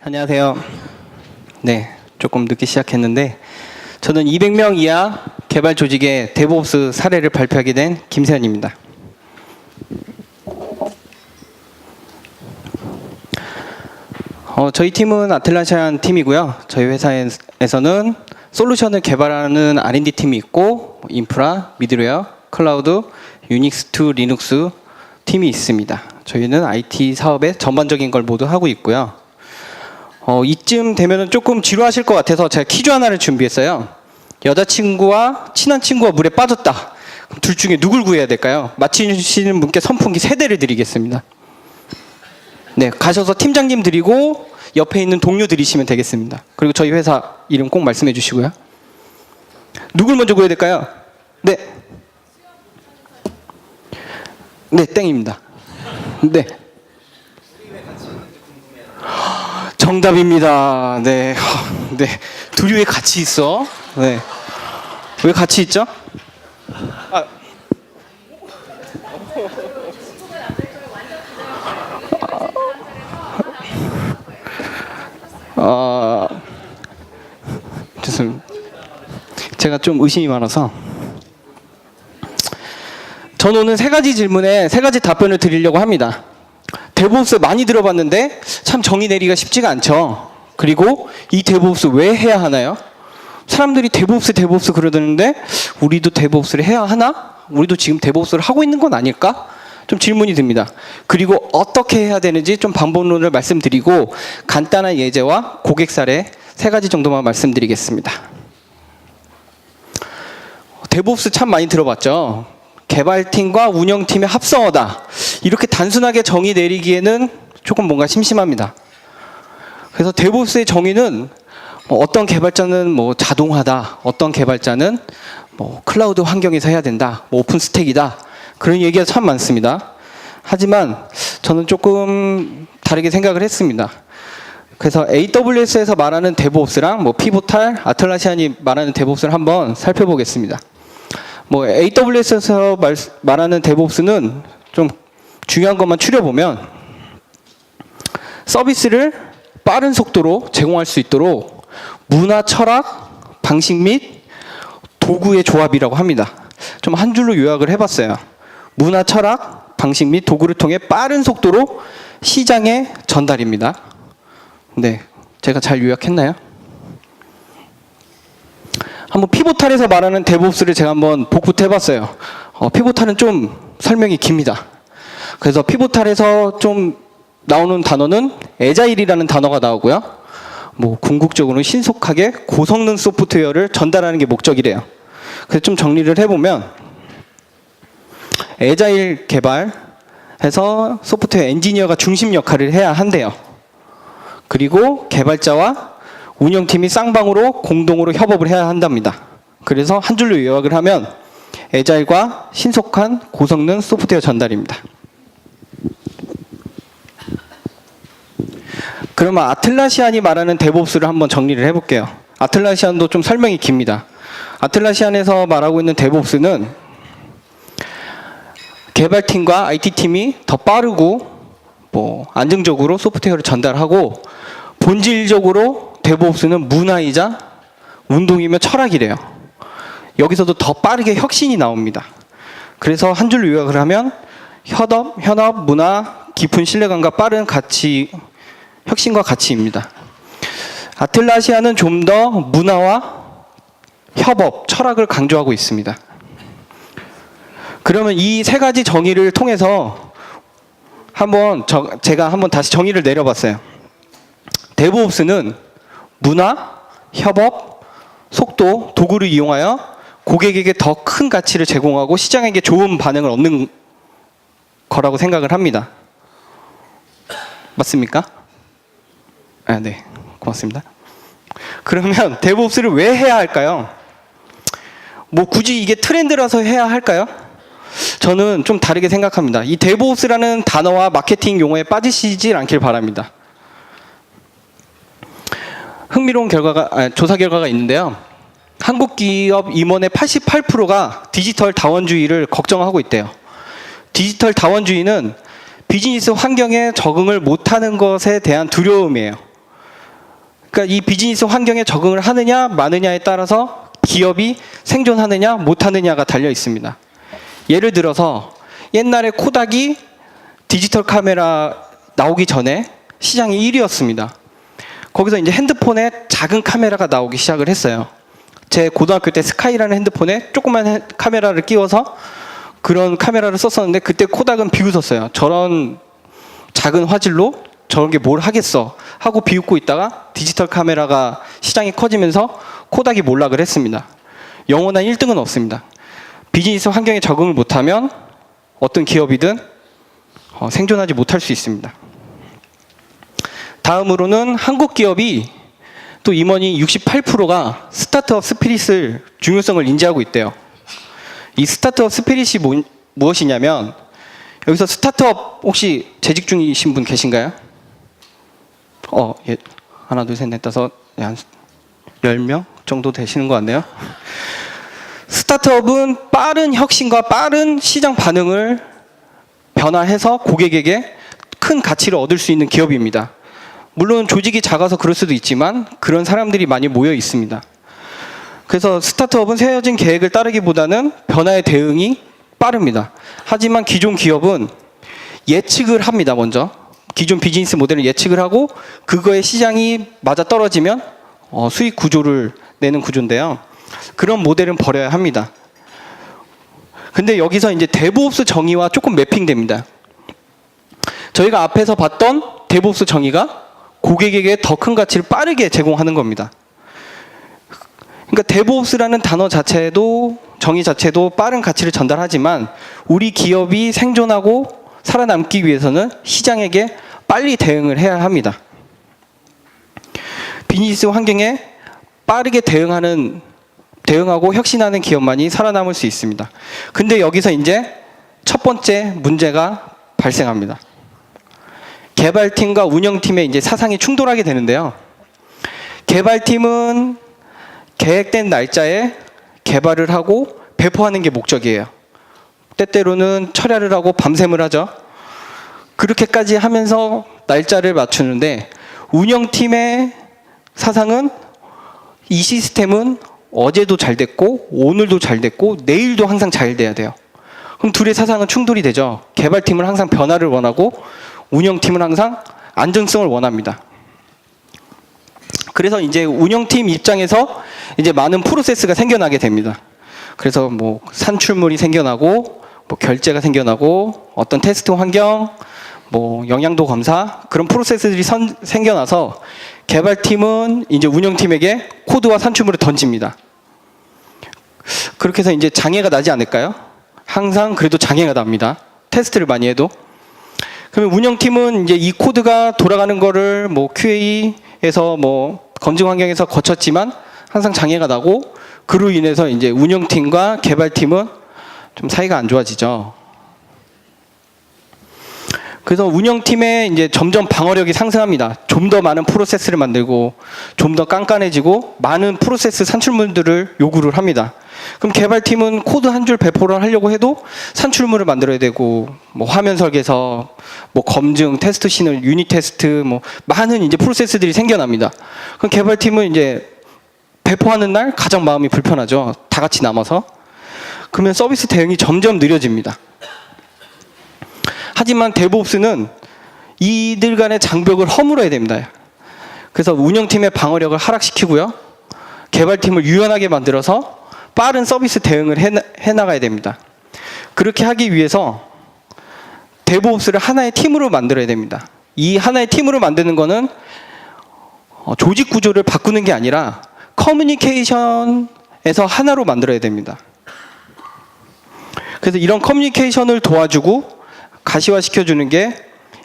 안녕하세요. 네, 조금 늦게 시작했는데 저는 200명 이하 개발 조직의 데브옵스 사례를 발표하게 된 김세현입니다. 저희 팀은 아틀란티안 팀이고요. 저희 회사에서는 솔루션을 개발하는 R&D 팀이 있고 인프라, 미드웨어, 클라우드, 유닉스 투 리눅스 팀이 있습니다. 저희는 IT 사업의 전반적인 걸 모두 하고 있고요. 이쯤 되면은 조금 지루하실 것 같아서 제가 퀴즈 하나를 준비했어요. 여자친구와 친한 친구가 물에 빠졌다. 그럼 둘 중에 누굴 구해야 될까요? 맞히시는 분께 선풍기 3대를 드리겠습니다. 네, 가셔서 팀장님 드리고 옆에 있는 동료 드리시면 되겠습니다. 그리고 저희 회사 이름 꼭 말씀해 주시고요. 누굴 먼저 구해야 될까요? 네. 네, 땡입니다. 네. 정답입니다. 네. 네. 둘이 왜 같이 있어? 네. 왜 같이 있죠? 죄송합니다. 제가 좀 의심이 많아서 저는 오늘 3가지 질문에 3가지 답변을 드리려고 합니다. 데브옵스 많이 들어봤는데 참 정의 내리기가 쉽지가 않죠. 그리고 이 데브옵스 왜 해야 하나요? 사람들이 데브옵스 그러는데 우리도 데브옵스를 해야 하나? 우리도 지금 데브옵스를 하고 있는 건 아닐까? 좀 질문이 듭니다. 그리고 어떻게 해야 되는지 좀 방법론을 말씀드리고 간단한 예제와 고객 사례 3가지 정도만 말씀드리겠습니다. 데브옵스 참 많이 들어봤죠. 개발팀과 운영팀의 합성어다. 이렇게 단순하게 정의 내리기에는 조금 뭔가 심심합니다. 그래서 데브옵스의 정의는 어떤 개발자는 자동화다, 어떤 개발자는 클라우드 환경에서 해야 된다, 오픈 스택이다, 그런 얘기가 참 많습니다. 하지만 저는 조금 다르게 생각을 했습니다. 그래서 AWS에서 말하는 데브옵스랑 피보탈, 아틀라시안이 말하는 데브옵스를 한번 살펴보겠습니다. AWS에서 말하는 데브옵스는 좀 중요한 것만 추려보면 서비스를 빠른 속도로 제공할 수 있도록 문화, 철학, 방식 및 도구의 조합이라고 합니다. 좀 한 줄로 요약을 해봤어요. 문화, 철학, 방식 및 도구를 통해 빠른 속도로 시장에 전달입니다. 네, 제가 잘 요약했나요? 한번 피보탈에서 말하는 데브옵스를 제가 한번 복붙해봤어요. 피보탈은 좀 설명이 깁니다. 그래서 피보탈에서 좀 나오는 단어는 애자일이라는 단어가 나오고요. 궁극적으로는 신속하게 고성능 소프트웨어를 전달하는 게 목적이래요. 그래서 좀 정리를 해보면 애자일 개발해서 소프트웨어 엔지니어가 중심 역할을 해야 한대요. 그리고 개발자와 운영팀이 쌍방으로 공동으로 협업을 해야 한답니다. 그래서 한 줄로 요약을 하면 애자일과 신속한 고성능 소프트웨어 전달입니다. 그러면 아틀라시안이 말하는 데브옵스를 한번 정리를 해볼게요. 아틀라시안도 좀 설명이 깁니다. 아틀라시안에서 말하고 있는 데브옵스는 개발팀과 IT팀이 더 빠르고 안정적으로 소프트웨어를 전달하고 본질적으로 데브옵스는 문화이자 운동이며 철학이래요. 여기서도 더 빠르게 혁신이 나옵니다. 그래서 한 줄로 요약을 하면 현업, 문화, 깊은 신뢰감과 빠른 가치, 혁신과 가치입니다. 아틀라시아는 좀 더 문화와 협업, 철학을 강조하고 있습니다. 그러면 이 3가지 정의를 통해서 제가 한번 다시 정의를 내려봤어요. 데브옵스는 문화, 협업, 속도, 도구를 이용하여 고객에게 더 큰 가치를 제공하고 시장에게 좋은 반응을 얻는 거라고 생각을 합니다. 맞습니까? 네, 고맙습니다. 그러면 데브옵스를 왜 해야 할까요? 굳이 이게 트렌드라서 해야 할까요? 저는 좀 다르게 생각합니다. 이 데브옵스라는 단어와 마케팅 용어에 빠지시질 않길 바랍니다. 흥미로운 조사 결과가 있는데요. 한국 기업 임원의 88%가 디지털 다원주의를 걱정하고 있대요. 디지털 다원주의는 비즈니스 환경에 적응을 못하는 것에 대한 두려움이에요. 그러니까 이 비즈니스 환경에 적응을 하느냐 마느냐에 따라서 기업이 생존하느냐 못하느냐가 달려 있습니다. 예를 들어서 옛날에 코닥이 디지털 카메라 나오기 전에 시장이 1위였습니다. 거기서 이제 핸드폰에 작은 카메라가 나오기 시작을 했어요. 제 고등학교 때 스카이라는 핸드폰에 조그만 카메라를 끼워서 그런 카메라를 썼었는데 그때 코닥은 비웃었어요. 저런 작은 화질로 저런 게 뭘 하겠어 하고 비웃고 있다가 디지털 카메라가 시장이 커지면서 코닥이 몰락을 했습니다. 영원한 1등은 없습니다. 비즈니스 환경에 적응을 못하면 어떤 기업이든 생존하지 못할 수 있습니다. 다음으로는 한국 기업이 또 임원이 68%가 스타트업 스피릿을 중요성을 인지하고 있대요. 이 스타트업 스피릿이 무엇이냐면 여기서 스타트업 혹시 재직 중이신 분 계신가요? 예. 하나, 둘, 셋, 넷, 다섯, 한 10명 정도 되시는 것 같네요. 스타트업은 빠른 혁신과 빠른 시장 반응을 변화해서 고객에게 큰 가치를 얻을 수 있는 기업입니다. 물론 조직이 작아서 그럴 수도 있지만 그런 사람들이 많이 모여 있습니다. 그래서 스타트업은 세워진 계획을 따르기보다는 변화에 대응이 빠릅니다. 하지만 기존 기업은 예측을 합니다. 먼저 기존 비즈니스 모델을 예측을 하고 그거에 시장이 맞아 떨어지면 수익 구조를 내는 구조인데요. 그런 모델은 버려야 합니다. 근데 여기서 이제 데브옵스 정의와 조금 매핑됩니다. 저희가 앞에서 봤던 데브옵스 정의가 고객에게 더 큰 가치를 빠르게 제공하는 겁니다. 그러니까 데브옵스라는 단어 자체도 정의 자체도 빠른 가치를 전달하지만 우리 기업이 생존하고 살아남기 위해서는 시장에게 빨리 대응을 해야 합니다. 비즈니스 환경에 빠르게 대응하고 혁신하는 기업만이 살아남을 수 있습니다. 근데 여기서 이제 첫 번째 문제가 발생합니다. 개발팀과 운영팀의 이제 사상이 충돌하게 되는데요. 개발팀은 계획된 날짜에 개발을 하고 배포하는 게 목적이에요. 때때로는 철야를 하고 밤샘을 하죠. 그렇게까지 하면서 날짜를 맞추는데 운영팀의 사상은 이 시스템은 어제도 잘 됐고 오늘도 잘 됐고 내일도 항상 잘 돼야 돼요. 그럼 둘의 사상은 충돌이 되죠. 개발팀은 항상 변화를 원하고 운영팀은 항상 안정성을 원합니다. 그래서 이제 운영팀 입장에서 이제 많은 프로세스가 생겨나게 됩니다. 그래서 뭐 산출물이 생겨나고 뭐 결제가 생겨나고 어떤 테스트 환경 뭐 영양도 검사 그런 프로세스들이 생겨나서 개발팀은 이제 운영팀에게 코드와 산출물을 던집니다. 그렇게 해서 이제 장애가 나지 않을까요? 항상 그래도 장애가 납니다. 테스트를 많이 해도. 그러면 운영팀은 이제 이 코드가 돌아가는 거를 뭐 QA에서 뭐 검증 환경에서 거쳤지만 항상 장애가 나고 그로 인해서 이제 운영팀과 개발팀은 좀 사이가 안 좋아지죠. 그래서 운영팀의 이제 점점 방어력이 상승합니다. 좀 더 많은 프로세스를 만들고 좀 더 깐깐해지고 많은 프로세스 산출물들을 요구를 합니다. 그럼 개발팀은 코드 한 줄 배포를 하려고 해도 산출물을 만들어야 되고 뭐 화면 설계서 뭐 검증 테스트 신을 유닛 테스트 뭐 많은 이제 프로세스들이 생겨납니다. 그럼 개발팀은 이제 배포하는 날 가장 마음이 불편하죠. 다 같이 남아서. 그러면 서비스 대응이 점점 느려집니다. 하지만 데브옵스는 이들 간의 장벽을 허물어야 됩니다. 그래서 운영팀의 방어력을 하락시키고요. 개발팀을 유연하게 만들어서 빠른 서비스 대응을 해나가야 됩니다. 그렇게 하기 위해서 데브옵스를 하나의 팀으로 만들어야 됩니다. 이 하나의 팀으로 만드는 거는 조직 구조를 바꾸는 게 아니라 커뮤니케이션에서 하나로 만들어야 됩니다. 그래서 이런 커뮤니케이션을 도와주고 가시화시켜주는 게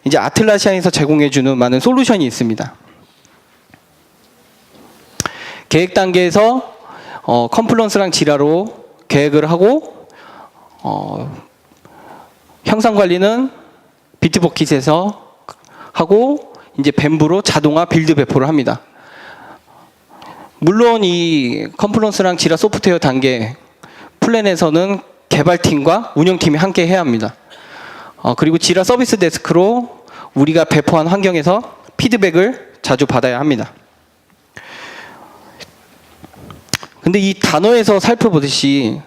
이제 아틀라시안에서 제공해주는 많은 솔루션이 있습니다. 계획 단계에서 컴플런스랑 지라로 계획을 하고 형상 관리는 비트버킷에서 하고 이제 뱀브로 자동화 빌드 배포를 합니다. 물론 이 컴플런스랑 지라 소프트웨어 단계 플랜에서는 개발팀과 운영팀이 함께 해야 합니다. 그리고 지라 서비스 데스크로 우리가 배포한 환경에서 피드백을 자주 받아야 합니다. 근데 이 단어에서 살펴보듯이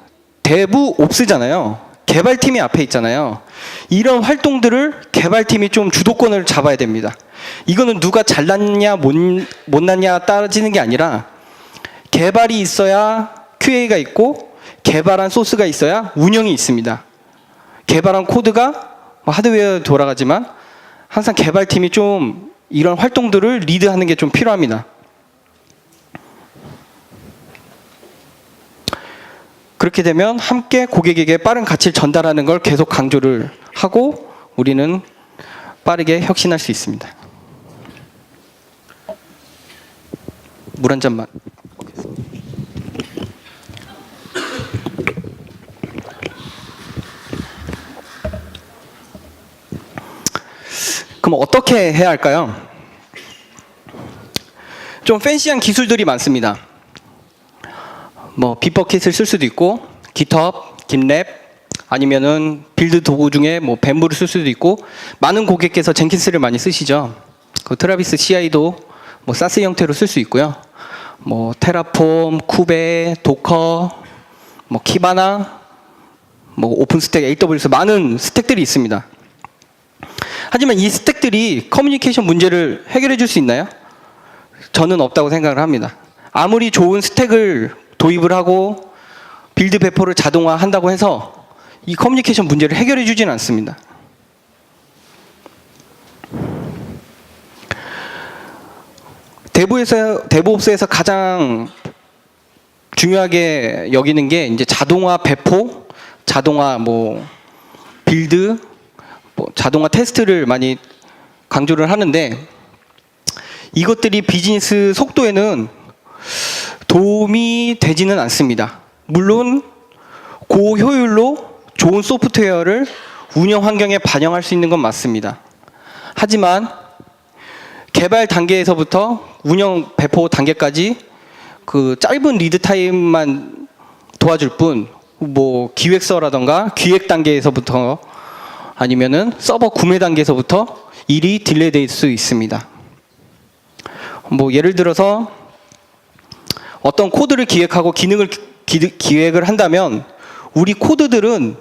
데브옵스잖아요. 개발팀이 앞에 있잖아요. 이런 활동들을 개발팀이 좀 주도권을 잡아야 됩니다. 이거는 누가 잘났냐 못났냐 따지는 게 아니라 개발이 있어야 QA가 있고 개발한 소스가 있어야 운영이 있습니다. 개발한 코드가 하드웨어에 돌아가지만 항상 개발팀이 좀 이런 활동들을 리드하는 게 좀 필요합니다. 그렇게 되면 함께 고객에게 빠른 가치를 전달하는 걸 계속 강조를 하고 우리는 빠르게 혁신할 수 있습니다. 물 한 잔만. 그럼 어떻게 해야 할까요? 좀 팬시한 기술들이 많습니다. 뭐 빗버킷을 쓸 수도 있고 GitHub, GitLab 아니면은 빌드 도구 중에 뭐 뱀부를 쓸 수도 있고 많은 고객께서 젠킨스를 많이 쓰시죠. 그 트라비스 CI도 뭐 사스 형태로 쓸 수 있고요. 뭐 테라폼, 쿠베, 도커, 뭐 키바나, 뭐 오픈스택, AWS 많은 스택들이 있습니다. 하지만 이 스택들이 커뮤니케이션 문제를 해결해 줄 수 있나요? 저는 없다고 생각을 합니다. 아무리 좋은 스택을 도입을 하고 빌드 배포를 자동화한다고 해서 이 커뮤니케이션 문제를 해결해 주지는 않습니다. 데브옵스에서 가장 중요하게 여기는 게 이제 자동화 배포, 자동화 뭐 빌드, 뭐 자동화 테스트를 많이 강조를 하는데 이것들이 비즈니스 속도에는 도움이 되지는 않습니다. 물론 고효율로 좋은 소프트웨어를 운영 환경에 반영할 수 있는 건 맞습니다. 하지만 개발 단계에서부터 운영 배포 단계까지 그 짧은 리드 타임만 도와줄 뿐, 뭐 기획서라던가 기획 단계에서부터 아니면은 서버 구매 단계에서부터 일이 딜레이될 수 있습니다. 뭐 예를 들어서 어떤 코드를 기획하고 기능을 기획을 한다면 우리 코드들은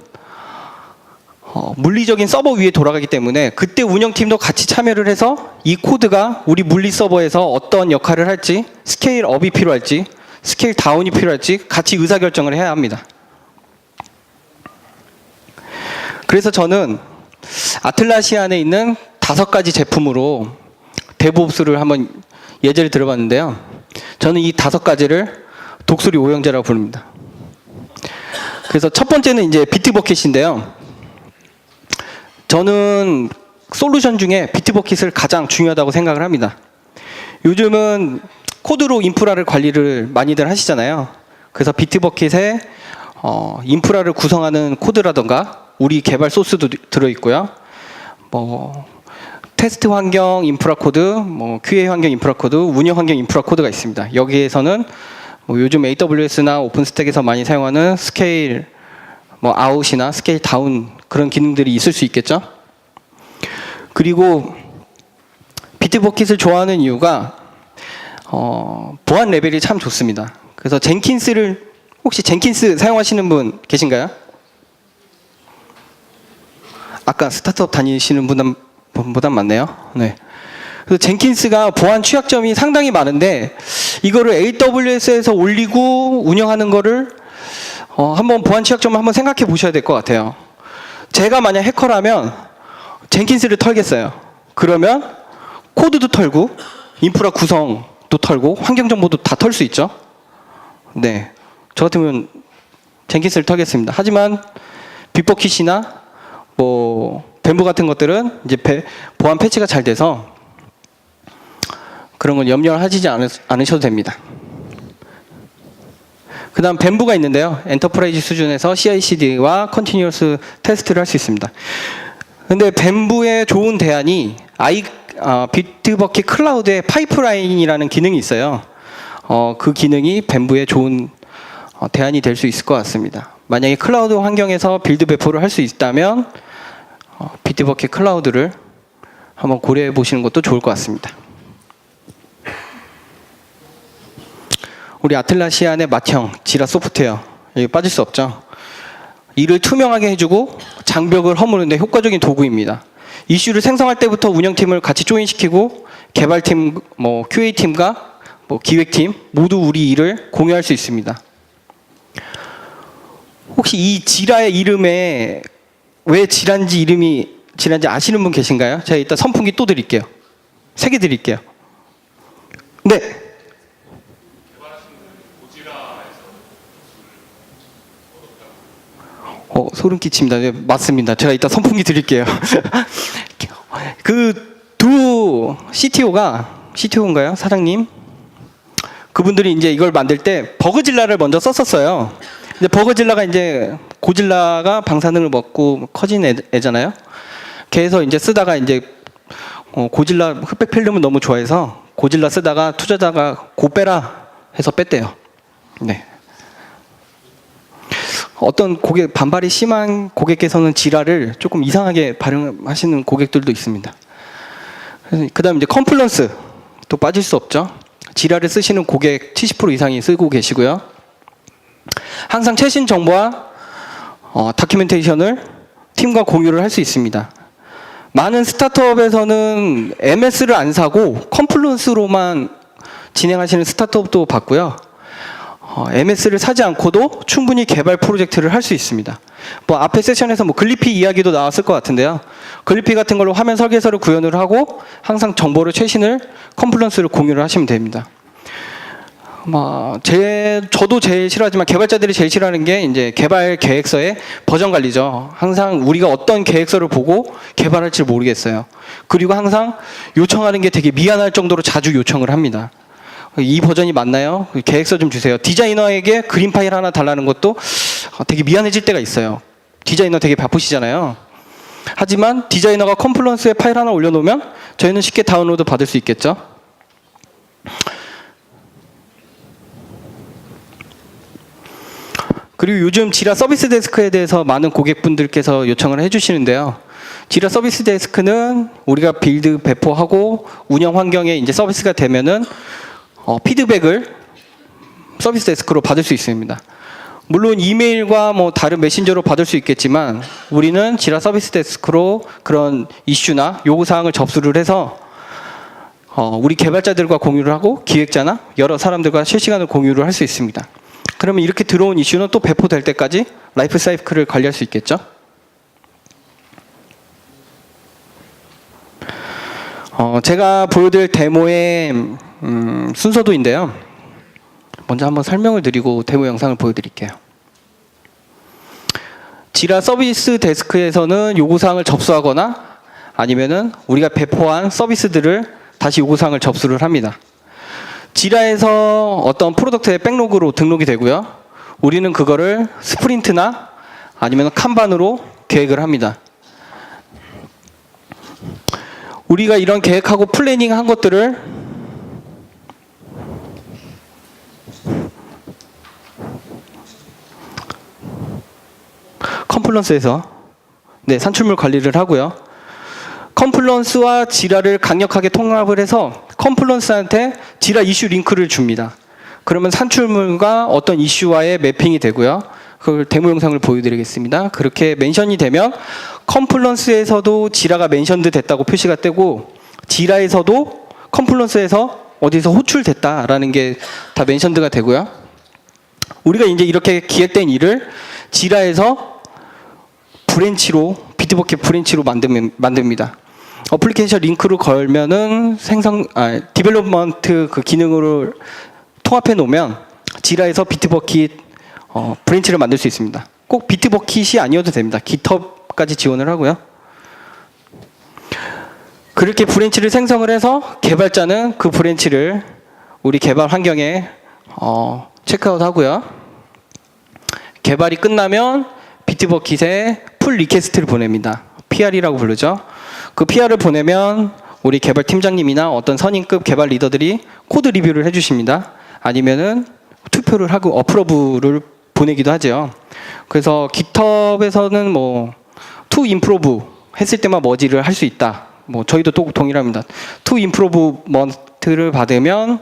물리적인 서버 위에 돌아가기 때문에 그때 운영팀도 같이 참여를 해서 이 코드가 우리 물리 서버에서 어떤 역할을 할지, 스케일 업이 필요할지, 스케일 다운이 필요할지 같이 의사결정을 해야 합니다. 그래서 저는 아틀라시안에 있는 5가지 제품으로 데브옵스를 한번 예제를 들어봤는데요. 저는 이 5가지를 독수리 오형제라고 부릅니다. 그래서 첫 번째는 이제 비트버킷인데요. 저는 솔루션 중에 비트버킷을 가장 중요하다고 생각을 합니다. 요즘은 코드로 인프라를 관리를 많이들 하시잖아요. 그래서 비트버킷에 인프라를 구성하는 코드라던가 우리 개발 소스도 들어있고요. 뭐 테스트 환경 인프라 코드, 뭐 QA 환경 인프라 코드, 운영 환경 인프라 코드가 있습니다. 여기에서는 뭐 요즘 AWS나 오픈스택에서 많이 사용하는 스케일 뭐 아웃이나 스케일 다운 그런 기능들이 있을 수 있겠죠. 그리고 비트버킷을 좋아하는 이유가 보안 레벨이 참 좋습니다. 그래서 젠킨스를 혹시 젠킨스 사용하시는 분 계신가요? 아까 스타트업 다니시는 분보단 많네요. 네. 그래서 젠킨스가 보안 취약점이 상당히 많은데 이거를 AWS에서 올리고 운영하는 거를 한번 보안 취약점을 한번 생각해 보셔야 될 것 같아요. 제가 만약 해커라면 젠킨스를 털겠어요. 그러면 코드도 털고 인프라 구성도 털고 환경 정보도 다 털 수 있죠. 네, 저 같으면 젠킨스를 털겠습니다. 하지만 빗버킷이나 뭐 뱀부 같은 것들은 이제 보안 패치가 잘 돼서 그런 건 염려를 하시지 않으셔도 됩니다. 그 다음 뱀부가 있는데요. 엔터프라이즈 수준에서 CI/CD와 컨티뉴어스 테스트를 할 수 있습니다. 근데 뱀부의 좋은 대안이 비트버킷 클라우드의 파이프라인이라는 기능이 있어요. 그 기능이 뱀부의 좋은 대안이 될 수 있을 것 같습니다. 만약에 클라우드 환경에서 빌드 배포를 할 수 있다면 비트버킷 클라우드를 한번 고려해 보시는 것도 좋을 것 같습니다. 우리 아틀라시안의 맏형 지라 소프트웨어, 여기 빠질 수 없죠. 이를 투명하게 해주고 장벽을 허무는 데 효과적인 도구입니다. 이슈를 생성할 때부터 운영팀을 같이 조인시키고 개발팀, QA팀과 기획팀 모두 우리 일을 공유할 수 있습니다. 혹시 이 지라의 이름에 왜 지라인지 이름이 지라인지 아시는 분 계신가요? 제가 이따 선풍기 또 드릴게요. 3개 드릴게요. 네. 소름 끼칩니다. 네, 맞습니다. 제가 이따 선풍기 드릴게요. 그 두 CTO인가요? 사장님? 그분들이 이제 이걸 만들 때 버그질라를 먼저 썼었어요. 근데 버그질라가 이제 고질라가 방사능을 먹고 커진 애잖아요. 그래서 이제 쓰다가 이제 고질라 흑백 필름을 너무 좋아해서 고질라 쓰다가 투자자가 고 빼라 해서 뺐대요. 네. 어떤 고객 반발이 심한 고객께서는 지라를 조금 이상하게 발음하시는 고객들도 있습니다. 그다음 이제 컴플런스 또 빠질 수 없죠. 지라를 쓰시는 고객 70% 이상이 쓰고 계시고요. 항상 최신 정보와 다큐멘테이션을 팀과 공유를 할 수 있습니다. 많은 스타트업에서는 MS를 안 사고 컴플런스로만 진행하시는 스타트업도 봤고요. MS를 사지 않고도 충분히 개발 프로젝트를 할 수 있습니다. 앞에 세션에서 글리피 이야기도 나왔을 것 같은데요. 글리피 같은 걸로 화면 설계서를 구현을 하고 항상 정보를 최신을 컴플런스를 공유를 하시면 됩니다. 저도 제일 싫어하지만 개발자들이 제일 싫어하는 게 이제 개발 계획서의 버전 관리죠. 항상 우리가 어떤 계획서를 보고 개발할지 모르겠어요. 그리고 항상 요청하는 게 되게 미안할 정도로 자주 요청을 합니다. 이 버전이 맞나요? 계획서 좀 주세요. 디자이너에게 그림 파일 하나 달라는 것도 되게 미안해질 때가 있어요. 디자이너 되게 바쁘시잖아요. 하지만 디자이너가 컴플런스에 파일 하나 올려놓으면 저희는 쉽게 다운로드 받을 수 있겠죠. 그리고 요즘 지라 서비스 데스크에 대해서 많은 고객분들께서 요청을 해주시는데요. 지라 서비스 데스크는 우리가 빌드 배포하고 운영 환경에 이제 서비스가 되면은 피드백을 서비스 데스크로 받을 수 있습니다. 물론 이메일과 다른 메신저로 받을 수 있겠지만 우리는 지라 서비스 데스크로 그런 이슈나 요구사항을 접수를 해서 우리 개발자들과 공유를 하고 기획자나 여러 사람들과 실시간으로 공유를 할 수 있습니다. 그러면 이렇게 들어온 이슈는 또 배포될 때까지 라이프 사이클을 관리할 수 있겠죠. 제가 보여드릴 데모의 순서도인데요. 먼저 한번 설명을 드리고 데모 영상을 보여드릴게요. 지라 서비스 데스크에서는 요구사항을 접수하거나 아니면은 우리가 배포한 서비스들을 다시 요구사항을 접수를 합니다. 지라에서 어떤 프로덕트의 백로그로 등록이 되고요. 우리는 그거를 스프린트나 아니면 칸반으로 계획을 합니다. 우리가 이런 계획하고 플래닝 한 것들을 컴플런스에서 산출물 관리를 하고요. 컴플런스와 지라를 강력하게 통합을 해서 컴플런스한테 지라 이슈 링크를 줍니다. 그러면 산출물과 어떤 이슈와의 매핑이 되고요. 그걸 데모 영상을 보여드리겠습니다. 그렇게 멘션이 되면 컴플런스에서도 지라가 멘션드 됐다고 표시가 되고 지라에서도 컴플런스에서 어디서 호출됐다라는 게 다 멘션드가 되고요. 우리가 이제 이렇게 기획된 일을 지라에서 브랜치로 비트버킷 브랜치로 만듭니다. 어플리케이션 링크를 걸면은 디벨롭먼트 그 기능으로 통합해 놓으면 지라에서 비트버킷 브랜치를 만들 수 있습니다. 꼭 비트버킷이 아니어도 됩니다. 깃허브까지 지원을 하고요. 그렇게 브랜치를 생성을 해서 개발자는 그 브랜치를 우리 개발 환경에 체크아웃 하고요. 개발이 끝나면 비트버킷에 풀 리퀘스트를 보냅니다. PR이라고 부르죠. 그 PR을 보내면 우리 개발 팀장님이나 어떤 선임급 개발 리더들이 코드 리뷰를 해주십니다. 아니면은 투표를 하고 어프로브를 보내기도 하죠. 그래서 깃허브에서는 to improve 했을 때만 머지를 할 수 있다. 저희도 또 동일합니다. to improvement를 받으면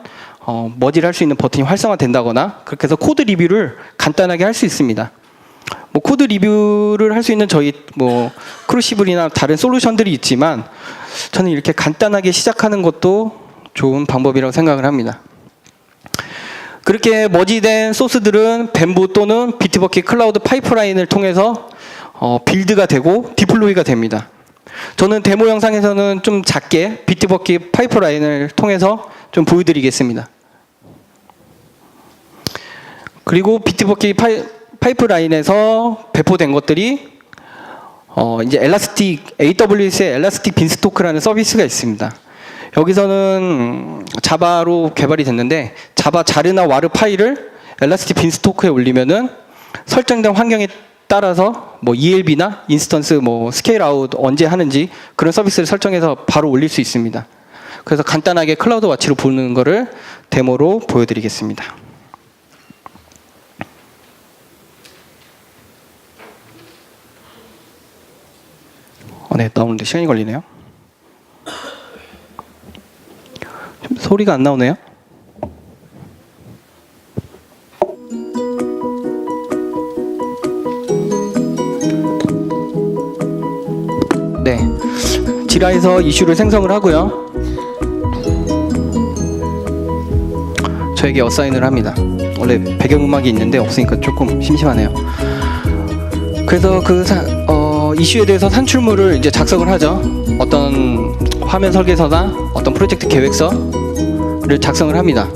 머지를 할 수 있는 버튼이 활성화된다거나 그렇게 해서 코드 리뷰를 간단하게 할 수 있습니다. 뭐 코드 리뷰를 할 수 있는 저희 뭐 크루시블이나 다른 솔루션들이 있지만 저는 이렇게 간단하게 시작하는 것도 좋은 방법이라고 생각을 합니다. 그렇게 머지된 소스들은 뱀부 또는 비트버킷 클라우드 파이프라인을 통해서 빌드가 되고 디플로이가 됩니다. 저는 데모 영상에서는 좀 작게 비트버킷 파이프라인을 통해서 좀 보여드리겠습니다. 그리고 비트버킷 파이프라인에서 배포된 것들이 이제 AWS의 엘라스틱 빈스토크라는 서비스가 있습니다. 여기서는 자바로 개발이 됐는데 자바 자르나 와르 파일을 엘라스틱 빈스토크에 올리면은 설정된 환경에 따라서 뭐 ELB나 인스턴스 뭐 스케일 아웃 언제 하는지 그런 서비스를 설정해서 바로 올릴 수 있습니다. 그래서 간단하게 클라우드 와치로 보는 거를 데모로 보여드리겠습니다. 네, 나오는데 시간이 걸리네요. 좀 소리가 안 나오네요. 네, 지라에서 이슈를 생성을 하고요. 저에게 어사인을 합니다. 원래 배경음악이 있는데 없으니까 조금 심심하네요. 그래서 이슈에 대해서 산출물을 이제 작성을 하죠. 어떤 화면 설계서나 어떤 프로젝트 계획서를 작성을 합니다.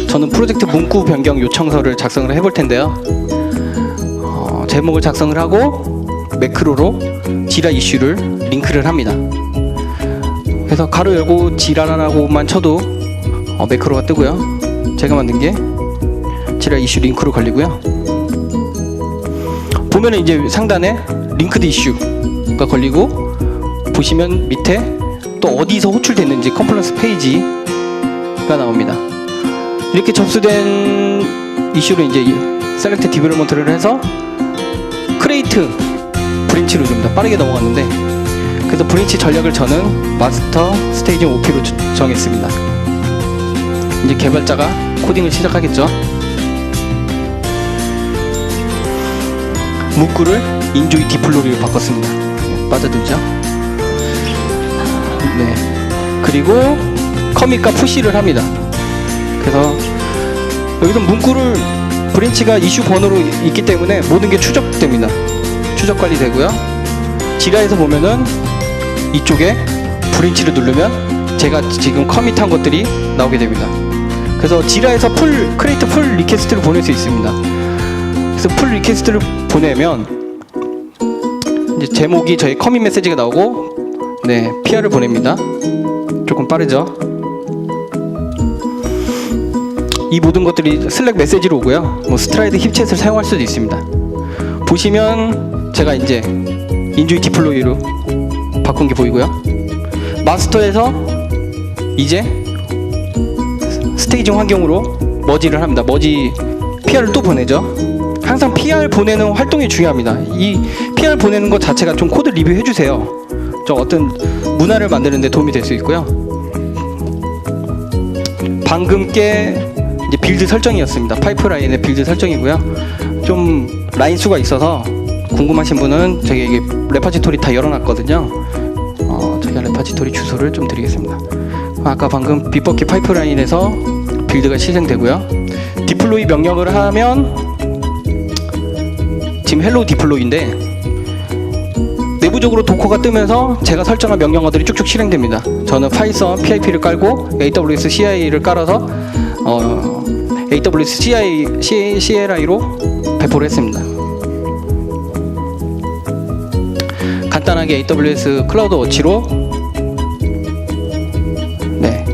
저는 프로젝트 문구 변경 요청서를 작성을 해볼 텐데요. 제목을 작성을 하고 매크로로 지라 이슈를 링크를 합니다. 그래서 가로 열고 지라라고만 쳐도 매크로가 뜨고요. 제가 만든 게 지라 이슈 링크로 걸리고요. 보면은 이제 상단에 링크드 이슈가 걸리고 보시면 밑에 또 어디서 호출됐는지 컴플런스 페이지가 나옵니다. 이렇게 접수된 이슈를 이제 셀렉트 디벨롭먼트를 해서 크레이트 브랜치로 좀 더 빠르게 넘어갔는데 그래서 브랜치 전략을 저는 마스터 스테이징 OP로 정했습니다. 이제 개발자가 코딩을 시작하겠죠. 문구를 인조이 디플로이로 바꿨습니다. 빠져들죠. 네. 그리고 커밋과 푸시를 합니다. 그래서 여기서 문구를 브랜치가 이슈 번호로 있기 때문에 모든 게 추적됩니다. 추적 관리되고요. 지라에서 보면은 이쪽에 브랜치를 누르면 제가 지금 커밋한 것들이 나오게 됩니다. 그래서 지라에서 크레이트 풀 리퀘스트를 보낼 수 있습니다. 그래서 풀 리퀘스트를 보내면 이제 제목이 저희 커밋 메시지가 나오고 네, PR을 보냅니다. 조금 빠르죠. 이 모든 것들이 슬랙 메시지로 오고요. 뭐 스트라이드 힙챗을 사용할 수도 있습니다. 보시면 제가 이제 인조이 디플로이로 바꾼 게 보이고요. 마스터에서 이제 스테이징 환경으로 머지를 합니다. 머지 PR을 또 보내죠. 항상 PR 보내는 활동이 중요합니다. 이 PR 보내는 것 자체가 좀 코드 리뷰 해주세요. 저 어떤 문화를 만드는 데 도움이 될 수 있고요. 방금 게 이제 빌드 설정이었습니다. 파이프라인의 빌드 설정이고요. 좀 라인 수가 있어서 궁금하신 분은 저기 이게 레파지토리 다 열어놨거든요. 제가 레파지토리 주소를 좀 드리겠습니다. 아까 방금 비버킷 파이프라인에서 빌드가 실행되고요. 디플로이 명령을 하면 지금 헬로 디플로이인데 내부적으로 도커가 뜨면서 제가 설정한 명령어들이 쭉쭉 실행됩니다. 저는 파이썬 PIP를 깔고 AWS CLI를 깔아서 AWS CLI로 배포를 했습니다. 간단하게 AWS 클라우드 워치로 네,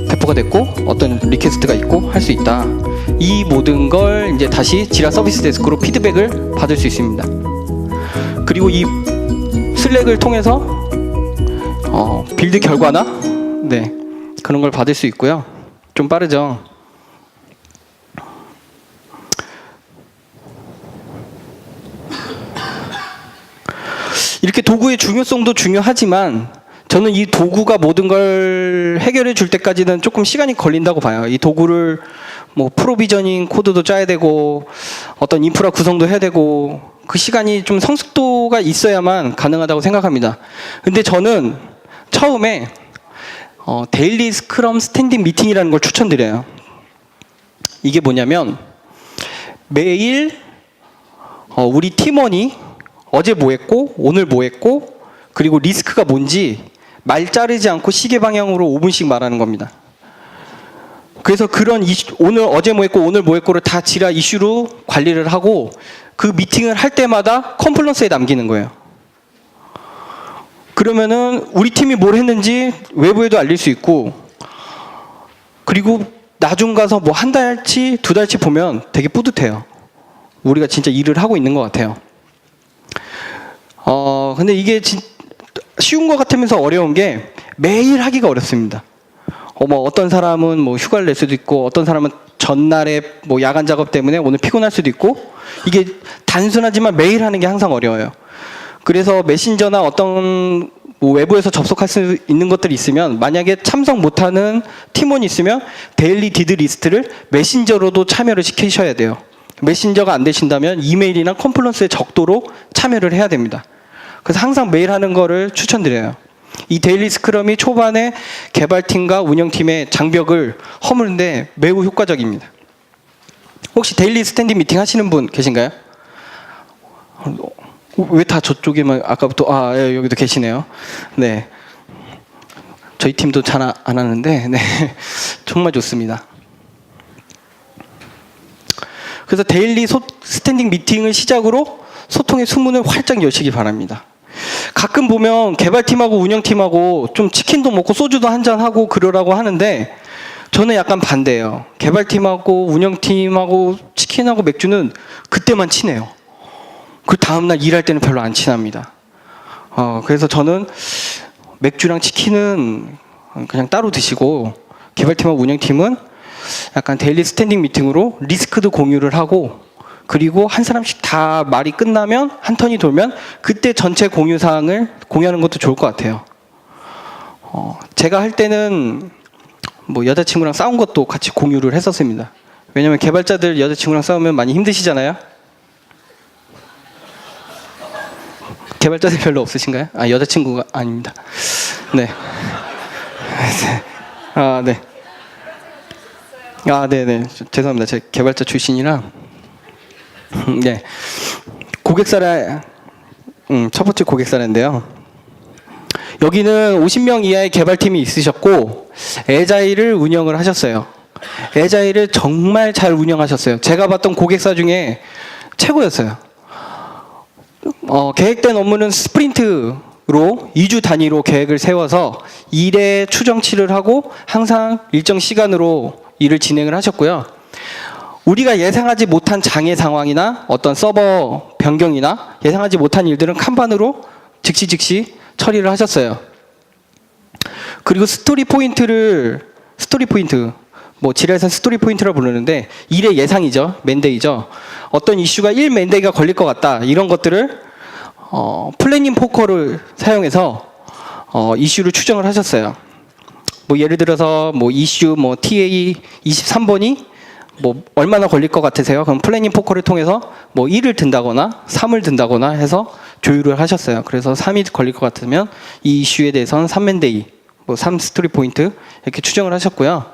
배포가 됐고 어떤 리퀘스트가 있고 할 수 있다. 이 모든 걸 이제 다시 지라 서비스 데스크로 피드백을 받을 수 있습니다. 그리고 이 슬랙을 통해서 빌드 결과나 네, 그런 걸 받을 수 있고요. 좀 빠르죠. 이렇게 도구의 중요성도 중요하지만 저는 이 도구가 모든 걸 해결해 줄 때까지는 조금 시간이 걸린다고 봐요. 이 도구를 뭐 프로비저닝 코드도 짜야 되고 어떤 인프라 구성도 해야 되고 그 시간이 좀 성숙도가 있어야만 가능하다고 생각합니다. 근데 저는 처음에 데일리 스크럼 스탠딩 미팅이라는 걸 추천드려요. 이게 뭐냐면 매일 우리 팀원이 어제 뭐 했고 오늘 뭐 했고 그리고 리스크가 뭔지 말 자르지 않고 시계 방향으로 5분씩 말하는 겁니다. 그래서 그런 이슈, 오늘 어제 뭐 했고 오늘 뭐 했고를 다 지라 이슈로 관리를 하고 그 미팅을 할 때마다 컴플런스에 남기는 거예요. 그러면은 우리 팀이 뭘 했는지 외부에도 알릴 수 있고 그리고 나중 가서 뭐 한 달치 두 달치 보면 되게 뿌듯해요. 우리가 진짜 일을 하고 있는 것 같아요. 근데 이게 쉬운 것 같으면서 어려운 게 매일 하기가 어렵습니다. 뭐 어떤 사람은 뭐 휴가를 낼 수도 있고 어떤 사람은 전날에 뭐 야간 작업 때문에 오늘 피곤할 수도 있고 이게 단순하지만 매일 하는 게 항상 어려워요. 그래서 메신저나 어떤 뭐 외부에서 접속할 수 있는 것들이 있으면 만약에 참석 못하는 팀원이 있으면 데일리 디드 리스트를 메신저로도 참여를 시키셔야 돼요. 메신저가 안 되신다면 이메일이나 컴플런스의 적도로 참여를 해야 됩니다. 그래서 항상 매일 하는 거를 추천드려요. 이 데일리 스크럼이 초반에 개발팀과 운영팀의 장벽을 허무는데 매우 효과적입니다. 혹시 데일리 스탠딩 미팅 하시는 분 계신가요? 왜 다 저쪽에만 아까부터 예, 여기도 계시네요. 네, 저희 팀도 잘 안 하는데 네, 정말 좋습니다. 그래서 데일리 스탠딩 미팅을 시작으로 소통의 수문을 활짝 여시기 바랍니다. 가끔 보면 개발팀하고 운영팀하고 좀 치킨도 먹고 소주도 한잔하고 그러라고 하는데 저는 약간 반대예요. 개발팀하고 운영팀하고 치킨하고 맥주는 그때만 친해요. 그 다음날 일할 때는 별로 안 친합니다. 그래서 저는 맥주랑 치킨은 그냥 따로 드시고 개발팀하고 운영팀은 약간 데일리 스탠딩 미팅으로 리스크도 공유를 하고 그리고 한 사람씩 다 말이 끝나면 한 턴이 돌면 그때 전체 공유 사항을 공유하는 것도 좋을 것 같아요. 제가 할 때는 뭐 여자친구랑 싸운 것도 같이 공유를 했었습니다. 왜냐면 개발자들 여자친구랑 싸우면 많이 힘드시잖아요. 개발자들 별로 없으신가요? 여자친구가 아닙니다. 네. 네. 네네. 죄송합니다. 제가 개발자 출신이라. 네. 고객사례, 첫 번째 고객사례인데요. 여기는 50명 이하의 개발팀이 있으셨고, 애자일을 운영을 하셨어요. 애자일을 정말 잘 운영하셨어요. 제가 봤던 고객사 중에 최고였어요. 계획된 업무는 스프린트로 2주 단위로 계획을 세워서 일의 추정치를 하고 항상 일정 시간으로 일을 진행을 하셨고요. 우리가 예상하지 못한 장애 상황이나 어떤 서버 변경이나 예상하지 못한 일들은 칸반으로 즉시 처리를 하셨어요. 그리고 스토리 포인트, 뭐 지라에서 스토리 포인트라고 부르는데 일의 예상이죠. 맨데이죠. 어떤 이슈가 1맨데이가 걸릴 것 같다. 이런 것들을 플래닝 포커를 사용해서 이슈를 추정을 하셨어요. 뭐 예를 들어서 뭐 이슈 뭐 TA 23번이 뭐 얼마나 걸릴 것 같으세요? 그럼 플래닝 포커를 통해서 뭐 1을 든다거나 3을 든다거나 해서 조율을 하셨어요. 그래서 3이 걸릴 것 같으면 이 이슈에 대해서는 3맨데이, 뭐 3 스토리 포인트 이렇게 추정을 하셨고요.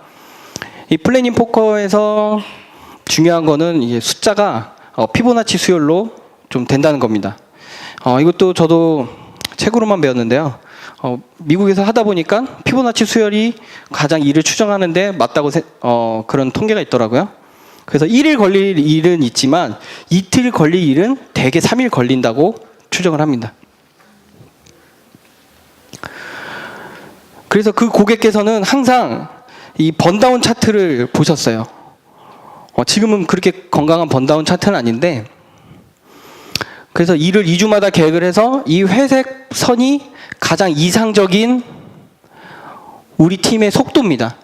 이 플래닝 포커에서 중요한 거는 이게 숫자가 피보나치 수열로 좀 된다는 겁니다. 이것도 저도 책으로만 배웠는데요. 미국에서 하다 보니까 피보나치 수열이 가장 일을 추정하는데 맞다고 그런 통계가 있더라고요. 그래서 1일 걸릴 일은 있지만 이틀 걸릴 일은 대개 3일 걸린다고 추정을 합니다. 그래서 그 고객께서는 항상 이 번다운 차트를 보셨어요. 지금은 그렇게 건강한 번다운 차트는 아닌데 그래서 일을 2주마다 계획을 해서 이 회색 선이 가장 이상적인 우리 팀의 속도입니다.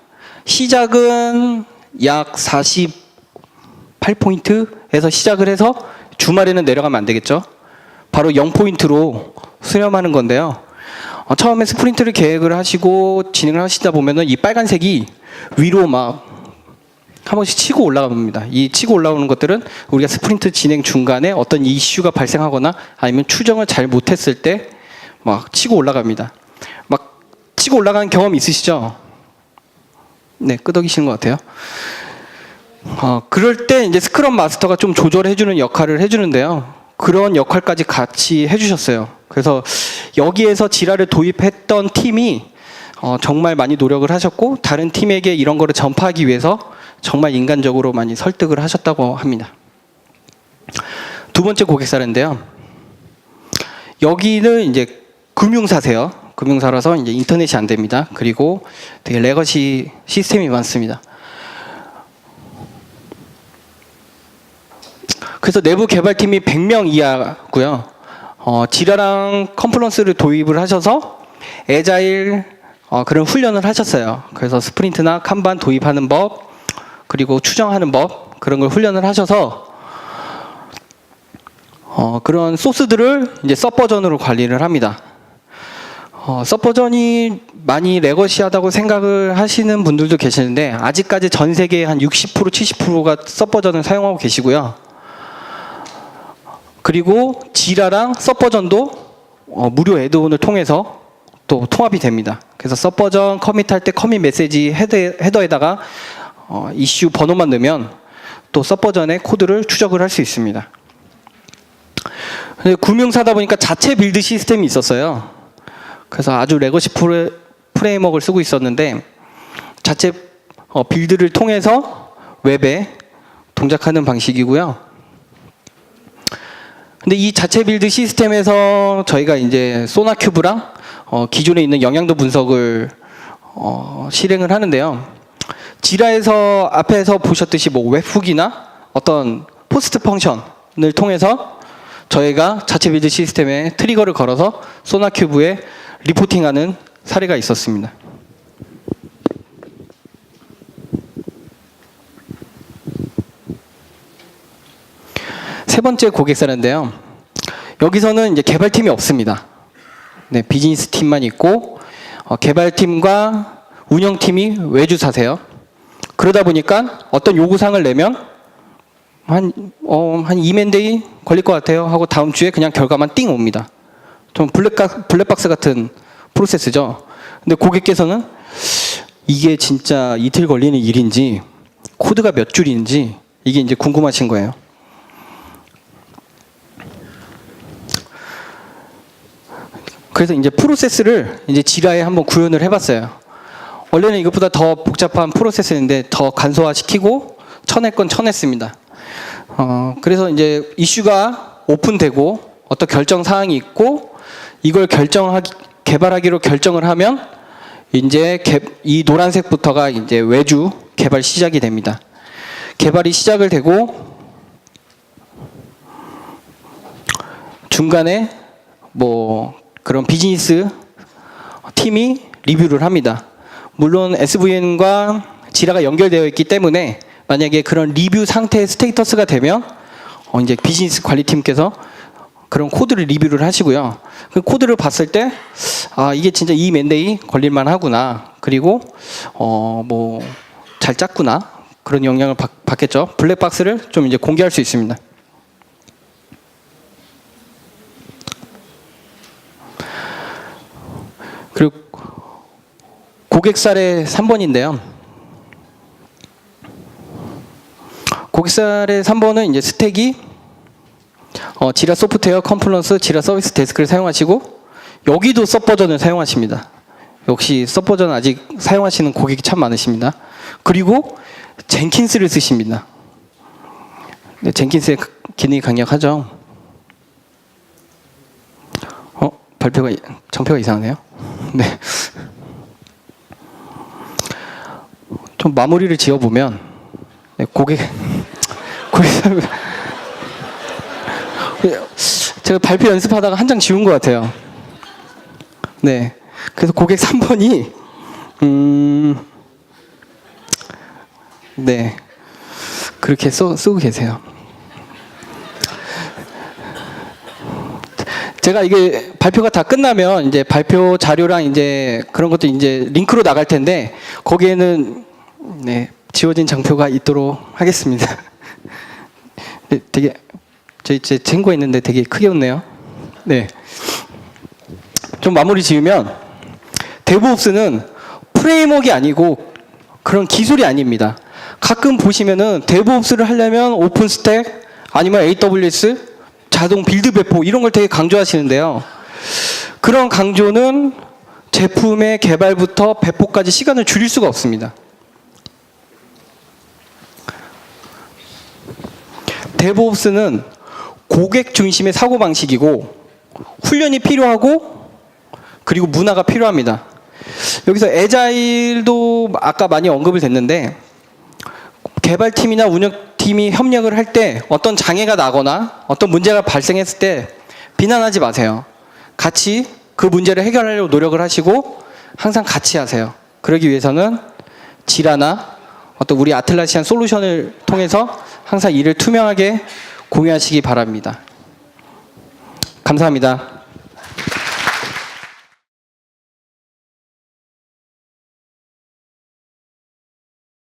시작은 약 48포인트에서 시작을 해서 주말에는 내려가면 안 되겠죠. 바로 0포인트로 수렴하는 건데요. 처음에 스프린트를 계획을 하시고 진행을 하시다 보면은 이 빨간색이 위로 막 한 번씩 치고 올라갑니다. 이 치고 올라오는 것들은 우리가 스프린트 진행 중간에 어떤 이슈가 발생하거나 아니면 추정을 잘 못했을 때 막 치고 올라갑니다. 막 치고 올라가는 경험 있으시죠? 네, 끄덕이시는 것 같아요. 그럴 때 이제 스크럼 마스터가 좀 조절해주는 역할을 해주는데요. 그런 역할까지 같이 해주셨어요. 그래서 여기에서 지라를 도입했던 팀이 정말 많이 노력을 하셨고 다른 팀에게 이런 거를 전파하기 위해서 정말 인간적으로 많이 설득을 하셨다고 합니다. 두 번째 고객 사례인데요. 여기는 이제 금융사세요. 금융사라서 이제 인터넷이 안 됩니다. 그리고 되게 레거시 시스템이 많습니다. 그래서 내부 개발팀이 100명 이하고요. 지라랑 컨플런스를 도입을 하셔서 애자일 그런 훈련을 하셨어요. 그래서 스프린트나 칸반 도입하는 법, 그리고 추정하는 법 그런 걸 훈련을 하셔서 그런 소스들을 이제 서 버전으로 관리를 합니다. 서 버전이 많이 레거시하다고 생각을 하시는 분들도 계시는데 아직까지 전 세계 한 60% 70%가 서 버전을 사용하고 계시고요. 그리고 지라랑 서 버전도 무료 애드온을 통해서 또 통합이 됩니다. 그래서 서 버전 커밋할 때 커밋 메시지 헤더에다가 이슈 번호만 넣으면 또 서 버전의 코드를 추적을 할 수 있습니다. 근데 금융사다 보니까 자체 빌드 시스템이 있었어요. 그래서 아주 레거시 프레임워크를 쓰고 있었는데 자체 빌드를 통해서 웹에 동작하는 방식이고요. 근데 이 자체 빌드 시스템에서 저희가 이제 소나큐브랑 기존에 있는 영향도 분석을 실행을 하는데요. 지라에서 앞에서 보셨듯이 뭐 웹훅이나 어떤 포스트 펑션을 통해서 저희가 자체 빌드 시스템에 트리거를 걸어서 소나큐브에 리포팅하는 사례가 있었습니다. 세 번째 고객 사례인데요. 여기서는 이제 개발팀이 없습니다. 네, 비즈니스 팀만 있고 개발팀과 운영팀이 외주 사세요. 그러다 보니까 어떤 요구사항을 내면 한 2만 데이 걸릴 것 같아요 하고 다음 주에 그냥 결과만 띵 옵니다. 좀 블랙박스 같은 프로세스죠. 근데 고객께서는 이게 진짜 이틀 걸리는 일인지 코드가 몇 줄인지 이게 이제 궁금하신 거예요. 그래서 이제 프로세스를 이제 지라에 한번 구현을 해봤어요. 원래는 이것보다 더 복잡한 프로세스인데 더 간소화시키고 쳐낼 건 쳐냈습니다. 그래서 이제 이슈가 오픈되고 어떤 결정 사항이 있고 이걸 개발하기로 결정을 하면 이제 이 노란색부터가 이제 외주 개발 시작이 됩니다. 개발이 시작을 되고 중간에 뭐 그런 비즈니스 팀이 리뷰를 합니다. 물론 SVN과 지라가 연결되어 있기 때문에 만약에 그런 리뷰 상태의 스테이터스가 되면 이제 비즈니스 관리팀께서 그런 코드를 리뷰를 하시고요. 그 코드를 봤을 때 이게 진짜 이 맨데이 걸릴만 하구나. 그리고 뭐 잘 짰구나. 그런 영향을 받겠죠. 블랙박스를 좀 이제 공개할 수 있습니다. 그리고 고객 사례 3번인데요. 고객 사례 3번은 이제 스택이 지라 소프트웨어, 컨플런스, 지라 서비스 데스크를 사용하시고 여기도 서 버전을 사용하십니다. 역시 서 버전 아직 사용하시는 고객이 참 많으십니다. 그리고 젠킨스를 쓰십니다. 네, 젠킨스의 기능이 강력하죠. 정표가 이상하네요. 네. 좀 마무리를 지어보면 네, 고객 제가 발표 연습하다가 한 장 지운 것 같아요. 네, 그래서 고객 3번이 네 그렇게 쓰고 계세요. 제가 이게 발표가 다 끝나면 이제 발표 자료랑 이제 그런 것도 이제 링크로 나갈 텐데 거기에는 네, 지워진 장표가 있도록 하겠습니다. 네, 되게 제 친구했는데 되게 크게 웃네요. 네. 좀 마무리 지으면 데브옵스는 프레임워크가 아니고 그런 기술이 아닙니다. 가끔 보시면은 데브옵스를 하려면 오픈스택 아니면 AWS 자동 빌드 배포 이런 걸 되게 강조하시는데요. 그런 강조는 제품의 개발부터 배포까지 시간을 줄일 수가 없습니다. 데브옵스는 고객 중심의 사고방식이고 훈련이 필요하고 그리고 문화가 필요합니다. 여기서 애자일도 아까 많이 언급을 됐는데 개발팀이나 운영팀이 협력을 할 때 어떤 장애가 나거나 어떤 문제가 발생했을 때 비난하지 마세요. 같이 그 문제를 해결하려고 노력을 하시고 항상 같이 하세요. 그러기 위해서는 지라나 어떤 우리 아틀라시안 솔루션을 통해서 항상 일을 투명하게 공유하시기 바랍니다. 감사합니다.